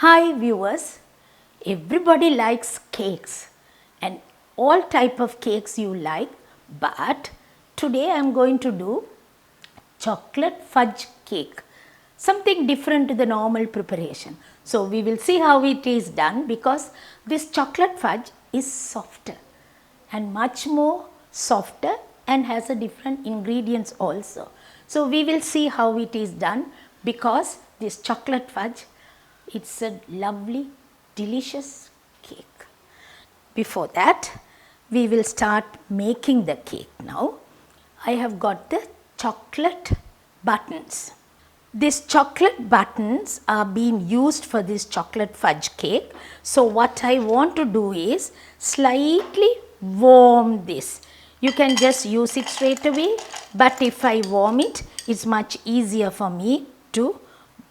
Hi viewers, everybody likes cakes and all type of cakes you like, but today I am going to do chocolate fudge cake, something different to the normal preparation. So we will see how it is done because this chocolate fudge is softer and much more softer and has a different ingredients also. So we will see how it is done because this chocolate fudge, it's a lovely delicious cake. Before that we will start making the cake now. I have got the chocolate buttons. These chocolate buttons are being used for this chocolate fudge cake. So what I want to do is slightly warm this. You can just use it straight away, but if I warm it, it's much easier for me to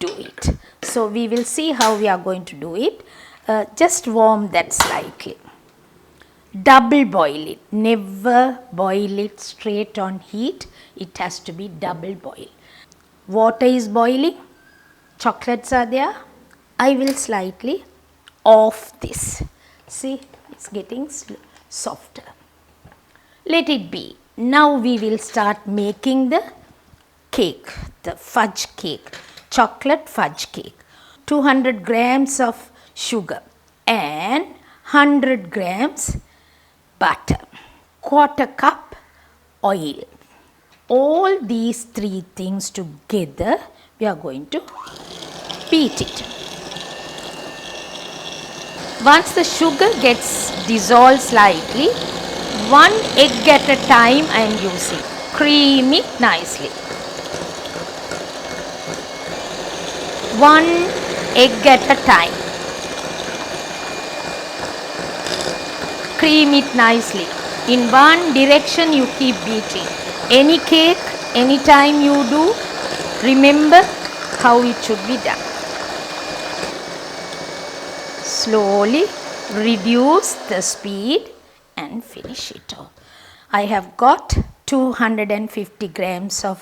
do it. So we will see how we are going to do it. Just warm that slightly. Double boil it. Never boil it straight on heat. It has to be double boil. Water is boiling. Chocolates are there. I will slightly off this. See, it's getting softer. Let it be. Now we will start making the cake, the fudge cake, chocolate fudge cake. 200 grams of sugar and 100 grams butter, quarter cup oil. All these three things together, we are going to beat it. Once the sugar gets dissolved slightly, one egg at a time I am using. Cream it nicely. One egg at a time. Cream it nicely. In one direction you keep beating. Any cake, anytime you do, remember how it should be done. Slowly reduce the speed and finish it off. I have got 250 grams of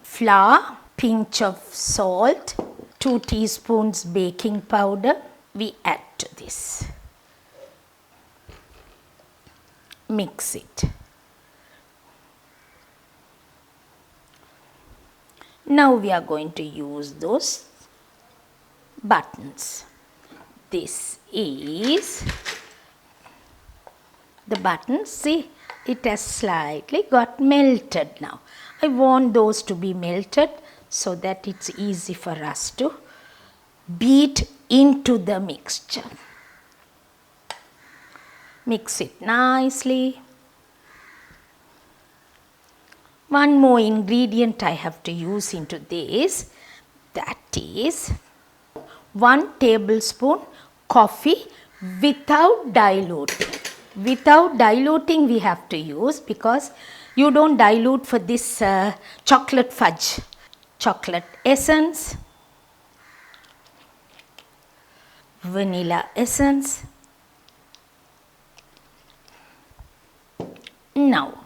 flour, pinch of salt, 2 teaspoons baking powder. We add to this. Mix it. Now we are going to use those buttons. This is the buttons. See, it has slightly got melted now. I want those to be melted so that it's easy for us to beat into the mixture. Mix it nicely. One more ingredient I have to use into this, that is 1 tablespoon coffee without diluting. Without diluting we have to use because you don't dilute for this chocolate fudge. Chocolate essence, vanilla essence. Now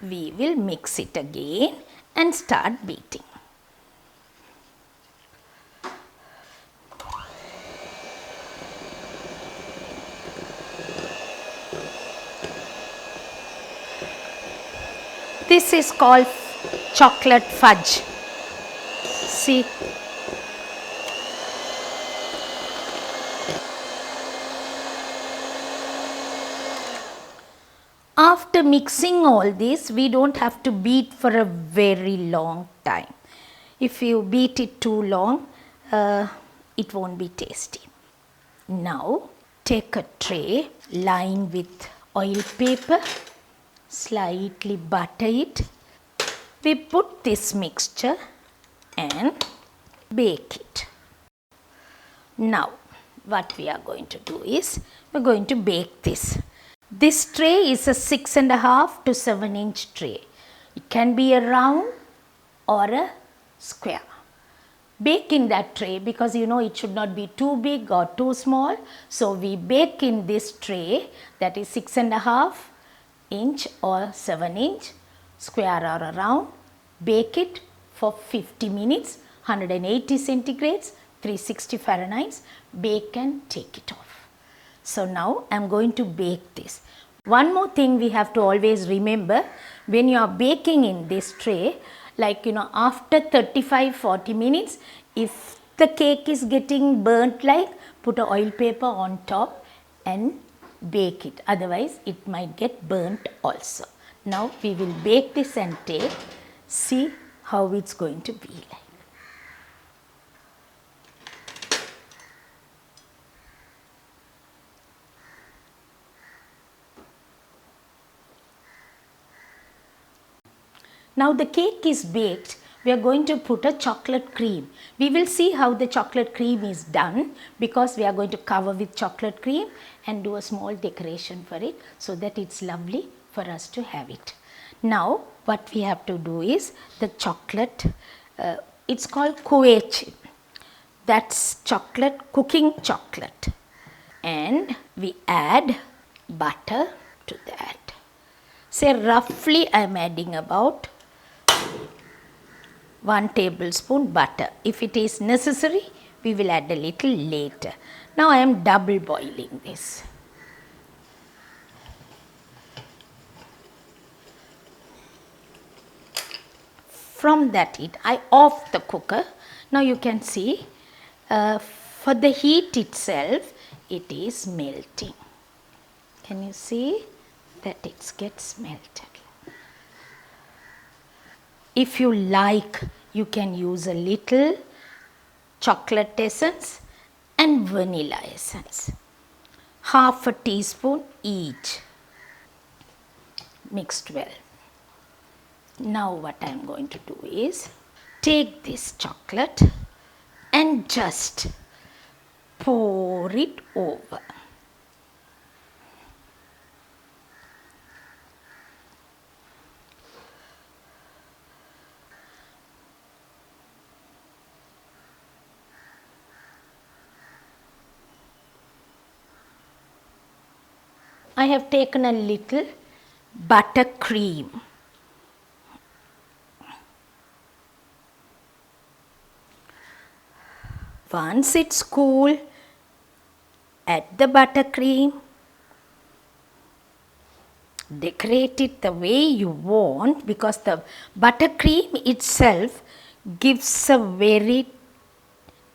we will mix it again and start beating. This is called chocolate fudge. See, after mixing all this, we don't have to beat for a very long time. If you beat it too long, it won't be tasty. Now take a tray, line with oil paper, slightly butter it. We put this mixture and bake it. Now what we are going to do is, we are going to bake this. This tray is a 6.5 to 7 inch tray. It can be a round or a square. Bake in that tray because you know it should not be too big or too small. So we bake in this tray, that is 6.5 inch or 7 inch, square or a round. Bake it for 50 minutes, 180 centigrades, 360 Fahrenheit, bake and take it off. So now I am going to bake this. One more thing we have to always remember, when you are baking in this tray, like after 35-40 minutes, if the cake is getting burnt, like, put a oil paper on top and bake it, otherwise it might get burnt also. Now we will bake this and see how it's going to be like. Now the cake is baked. We are going to put a chocolate cream. We will see how the chocolate cream is done, because we are going to cover with chocolate cream and do a small decoration for it so that it's lovely for us to have it. Now what we have to do is the chocolate, it's called Kuwait. That's chocolate, cooking chocolate. And we add butter to that. Say roughly I am adding about 1 tablespoon butter. If it is necessary, we will add a little later. Now I am double boiling this. From that heat, I off the cooker. Now you can see for the heat itself, it is melting. Can you see that it gets melted? If you like, you can use a little chocolate essence and vanilla essence. Half a teaspoon each. Mixed well. Now what I am going to do is take this chocolate and just pour it over. I have taken a little buttercream. Once it's cool, add the buttercream. Decorate it the way you want, because the buttercream itself gives a very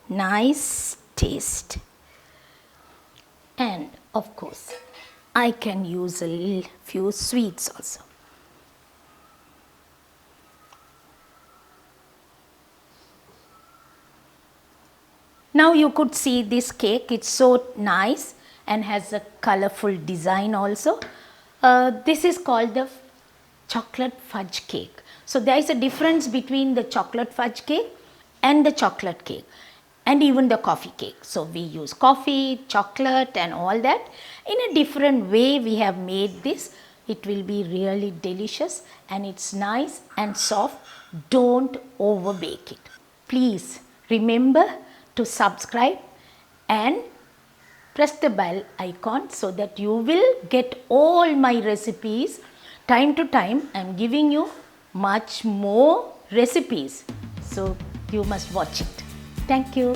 nice taste. And of course, I can use a few sweets also. Now you could see this cake, it's so nice and has a colorful design also. This is called the chocolate fudge cake. So there is a difference between the chocolate fudge cake and the chocolate cake, and even the coffee cake. So we use coffee, chocolate and all that. In a different way we have made this. It will be really delicious and it's nice and soft. Don't overbake it. Please remember to subscribe and press the bell icon so that you will get all my recipes. Time to time I am giving you much more recipes. So you must watch it. Thank you.